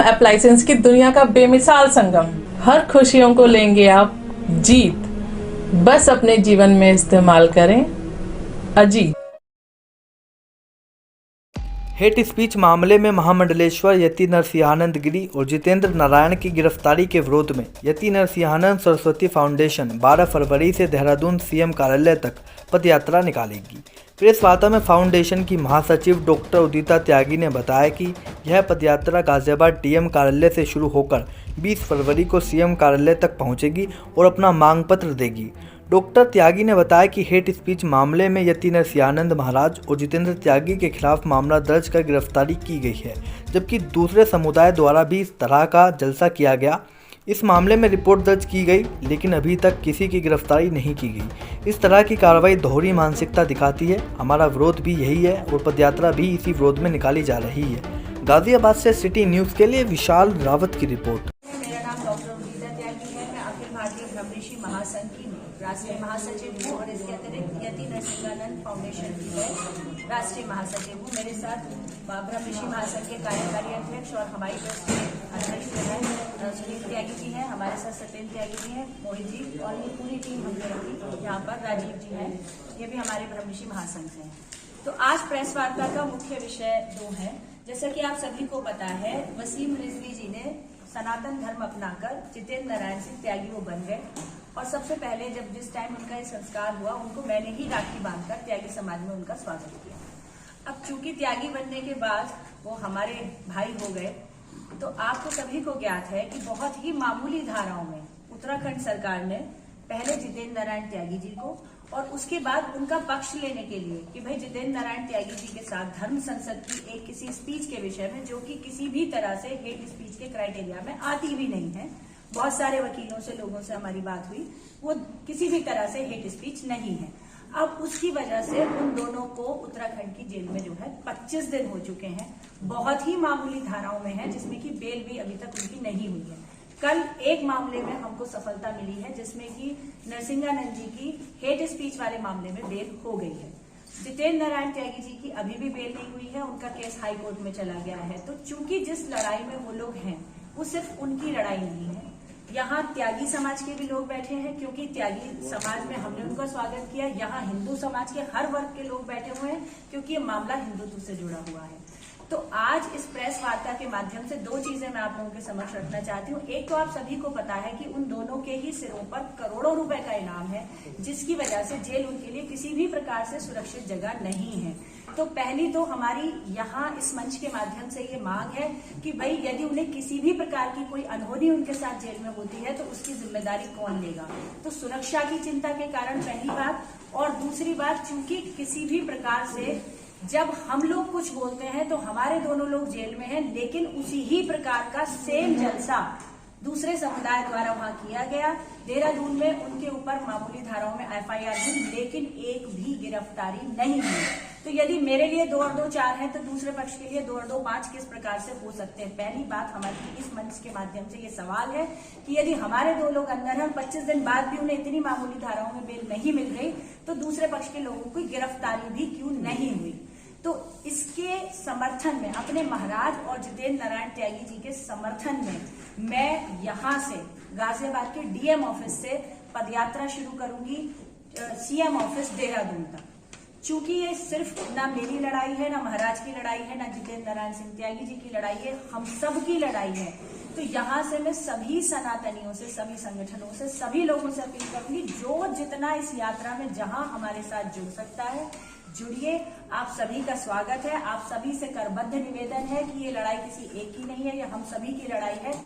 Appliances की दुनिया का बेमिसाल संगम। हर खुशियों को लेंगे आप जीत, बस अपने जीवन में इस्तेमाल करें अजीत। हेट स्पीच मामले में महामंडलेश्वर यति नरसिंहानंद गिरी और जितेंद्र नारायण की गिरफ्तारी के विरोध में यति नरसिंहानंद सरस्वती फाउंडेशन 12 फरवरी से देहरादून सीएम कार्यालय तक पदयात्रा निकालेगी। प्रेस वार्ता में फाउंडेशन की महासचिव डॉक्टर उदिता त्यागी ने बताया कि यह पदयात्रा गाजियाबाद डीएम कार्यालय से शुरू होकर 20 फरवरी को सीएम कार्यालय तक पहुंचेगी और अपना मांग पत्र देगी। डॉक्टर त्यागी ने बताया कि हेट स्पीच मामले में यति नरसिंहानंद महाराज और जितेंद्र त्यागी के खिलाफ मामला दर्ज कर गिरफ्तारी की गई है, जबकि दूसरे समुदाय द्वारा भी इस तरह का जलसा किया गया। इस मामले में रिपोर्ट दर्ज की गई, लेकिन अभी तक किसी की गिरफ्तारी नहीं की गई। इस तरह की कार्रवाई दोहरी मानसिकता दिखाती है। हमारा विरोध भी यही है और पदयात्रा भी इसी विरोध में निकाली जा रही है। गाजियाबाद से सिटी न्यूज़ के लिए विशाल रावत की रिपोर्ट। मेरा नाम डॉक्टर उदिता त्यागी है। मैं अखिल भारतीय ब्रह्मऋषि महासंघ की राष्ट्रीय महासचिव हूँ और इसके अतिरिक्त यति नरसिंहानंद फाउंडेशन की मैं राष्ट्रीय महासचिव हूँ। मेरे साथ ब्रह्मऋषि महासंघ के कार्यकारी अध्यक्ष और हमारी ट्रस्ट के अध्यक्ष जो है सुनील त्यागी जी हैं, हमारे साथ सत्येंद्र त्यागी जी हैं, मोहित जी और ये पूरी टीम हम लोगों की यहाँ पर राजीव जी हैं, ये भी हमारे ब्रह्मऋषि महासंघ से हैं। तो आज प्रेस वार्ता का मुख्य विषय 2 है। जैसा कि आप सभी को पता है, वसीम रिजवी जी ने सनातन धर्म अपनाकर जितेंद्र नारायण सिंह त्यागी वो बन गए और सबसे पहले जिस टाइम उनका ये संस्कार हुआ, उनको मैंने ही राखी बांधकर त्यागी समाज में उनका स्वागत किया। अब चूंकि त्यागी बनने के बाद वो हमारे भाई हो गए, तो आपको सभी को ज्ञात है कि बहुत ही मामूली धाराओं में उत्तराखंड सरकार ने पहले जितेंद्र नारायण त्यागी जी को और उसके बाद उनका पक्ष लेने के लिए कि भाई जितेंद्र नारायण त्यागी जी के साथ धर्म संसद की एक किसी स्पीच के विषय में, जो कि किसी भी तरह से हेट स्पीच के क्राइटेरिया में आती भी नहीं है, बहुत सारे वकीलों से, लोगों से हमारी बात हुई, वो किसी भी तरह से हेट स्पीच नहीं है। अब उसकी वजह से उन दोनों को उत्तराखंड की जेल में जो है 25 दिन हो चुके हैं। बहुत ही मामूली धाराओं में है, जिसमें कि बेल भी अभी तक उनकी नहीं हुई है। कल एक मामले में हमको सफलता मिली है, जिसमें कि नरसिंहानंद जी की हेट स्पीच वाले मामले में बेल हो गई है। जितेंद्र नारायण त्यागी जी की अभी भी बेल नहीं हुई है, उनका केस हाई कोर्ट में चला गया है। तो चूंकि जिस लड़ाई में वो लोग हैं वो सिर्फ उनकी लड़ाई नहीं है, यहाँ त्यागी समाज के भी लोग बैठे हैं, क्योंकि त्यागी समाज में हमने उनका स्वागत किया। यहाँ हिंदू समाज के हर वर्ग के लोग बैठे हुए हैं, क्योंकि ये मामला हिंदुत्व से जुड़ा हुआ है। तो आज इस प्रेस वार्ता के माध्यम से 2 चीजें मैं आप लोगों के समक्ष रखना चाहती हूँ। एक तो आप सभी को पता है कि उन दोनों के ही सिरों पर करोड़ों रुपए का इनाम है, जिसकी वजह से जेल उनके लिए किसी भी प्रकार से सुरक्षित जगह नहीं है। तो पहली तो हमारी यहाँ इस मंच के माध्यम से ये मांग है कि भाई यदि उन्हें किसी भी प्रकार की कोई अनहोनी उनके साथ जेल में होती है तो उसकी जिम्मेदारी कौन लेगा। तो सुरक्षा की चिंता के कारण पहली बात, और दूसरी बात, चूंकि किसी भी प्रकार से जब हम लोग कुछ बोलते हैं तो हमारे दोनों लोग जेल में हैं, लेकिन उसी ही प्रकार का सेम जलसा दूसरे समुदाय द्वारा वहां किया गया। देहरादून में उनके ऊपर मामूली धाराओं में एफआईआर हुई, लेकिन एक भी गिरफ्तारी नहीं हुई। तो यदि मेरे लिए 2 और 2 4 है, तो दूसरे पक्ष के लिए 2 और 2 5 किस प्रकार से हो सकते हैं। पहली बात, हमारी इस मंच के माध्यम से ये सवाल है कि यदि हमारे 2 लोग अंदर हैं, 25 दिन बाद भी उन्हें इतनी मामूली धाराओं में बेल नहीं मिल रही, तो दूसरे पक्ष के लोगों की गिरफ्तारी भी क्यों नहीं हुई। तो इसके समर्थन में, अपने महाराज और जितेंद्र नारायण त्यागी जी के समर्थन में, मैं यहाँ से गाजियाबाद के डीएम ऑफिस से पदयात्रा शुरू करूंगी सीएम ऑफिस देहरादून तक। चूंकि ये सिर्फ ना मेरी लड़ाई है, ना महाराज की लड़ाई है, ना जितेंद्र नारायण सिंह त्यागी जी की लड़ाई है, हम सब की लड़ाई है। तो यहाँ से मैं सभी सनातनियों से, सभी संगठनों से, सभी लोगों से अपील करूंगी, जो जितना इस यात्रा में जहां हमारे साथ जुड़ सकता है जुड़िए। आप सभी का स्वागत है। आप सभी से करबद्ध निवेदन है कि ये लड़ाई किसी एक की नहीं है, ये हम सभी की लड़ाई है।